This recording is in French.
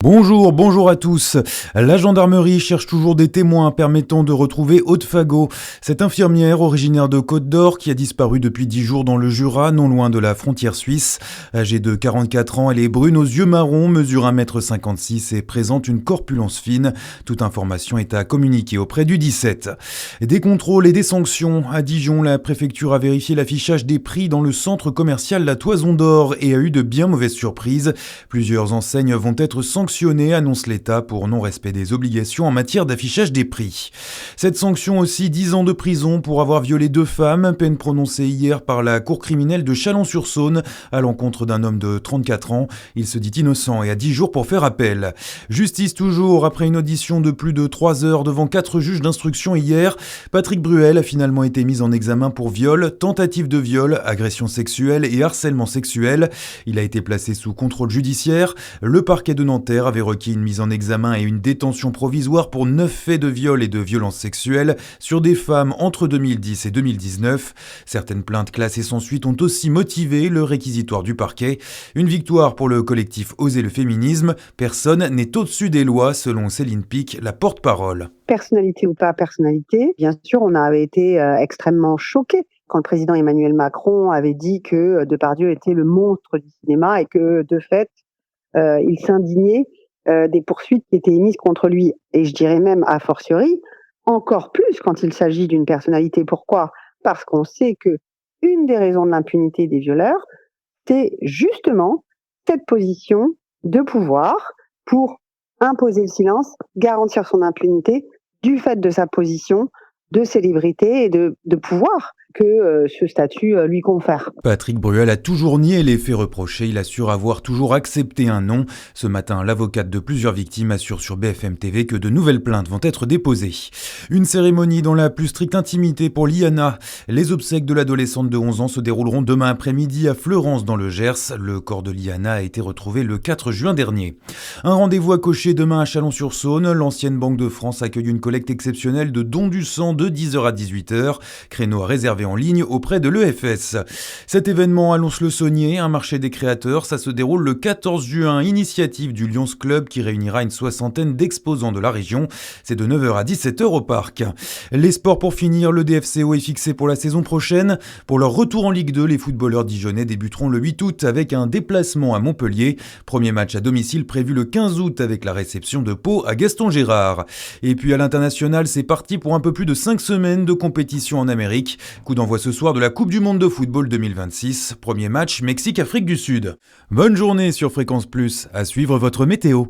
Bonjour à tous. La gendarmerie cherche toujours des témoins permettant de retrouver Aude Fagot, cette infirmière originaire de Côte d'Or qui a disparu depuis 10 jours dans le Jura, non loin de la frontière suisse. Âgée de 44 ans, elle est brune aux yeux marrons, mesure 1,56 m et présente une corpulence fine. Toute information est à communiquer auprès du 17. Des contrôles et des sanctions. À Dijon, la préfecture a vérifié l'affichage des prix dans le centre commercial La Toison d'Or et a eu de bien mauvaises surprises. Plusieurs enseignes vont être sanctionnées, annonce l'État, pour non-respect des obligations en matière d'affichage des prix. Cette sanction aussi, 10 ans de prison pour avoir violé 2 femmes, peine prononcée hier par la cour criminelle de Chalon-sur-Saône à l'encontre d'un homme de 34 ans. Il se dit innocent et a 10 jours pour faire appel. Justice toujours, après une audition de plus de 3 heures devant 4 juges d'instruction hier, Patrick Bruel a finalement été mis en examen pour viol, tentative de viol, agression sexuelle et harcèlement sexuel. Il a été placé sous contrôle judiciaire. Le parquet de Nanterre avait requis une mise en examen et une détention provisoire pour 9 faits de viol et de violences sexuelles sur des femmes entre 2010 et 2019. Certaines plaintes classées sans suite ont aussi motivé le réquisitoire du parquet. Une victoire pour le collectif Oser le féminisme. Personne n'est au-dessus des lois, selon Céline Pic, la porte-parole. Personnalité ou pas personnalité, bien sûr, on avait été extrêmement choqués quand le président Emmanuel Macron avait dit que Depardieu était le monstre du cinéma et que, de fait, il s'indignait des poursuites qui étaient émises contre lui. Et je dirais même, a fortiori, encore plus quand il s'agit d'une personnalité. Pourquoi ? Parce qu'on sait que une des raisons de l'impunité des violeurs, c'est justement cette position de pouvoir pour imposer le silence, garantir son impunité du fait de sa position de célébrité et de pouvoir que ce statut lui confère. Patrick Bruel a toujours nié les faits reprochés. Il assure avoir toujours accepté un non. Ce matin, l'avocate de plusieurs victimes assure sur BFM TV que de nouvelles plaintes vont être déposées. Une cérémonie dans la plus stricte intimité pour Liana. Les obsèques de l'adolescente de 11 ans se dérouleront demain après-midi à Fleurance dans le Gers. Le corps de Liana a été retrouvé le 4 juin dernier. Un rendez-vous à cocher demain à Chalon-sur-Saône. L'ancienne Banque de France accueille une collecte exceptionnelle de dons du sang de 10h à 18h. Créneau à réserver en ligne auprès de l'EFS. Cet événement annonce-le-saunier, un marché des créateurs, ça se déroule le 14 juin, initiative du Lions Club qui réunira une 60aine d'exposants de la région. C'est de 9h à 17h au parc. Les sports pour finir, le DFCO est fixé pour la saison prochaine. Pour leur retour en Ligue 2, les footballeurs dijonnais débuteront le 8 août avec un déplacement à Montpellier. Premier match à domicile prévu le 15 août avec la réception de Pau à Gaston Gérard. Et puis à l'international, c'est parti pour un peu plus de 5 semaines de compétition en Amérique. Coup d'envoi ce soir de la Coupe du Monde de football 2026. Premier match Mexique-Afrique du Sud. Bonne journée sur Fréquence Plus. À suivre votre météo.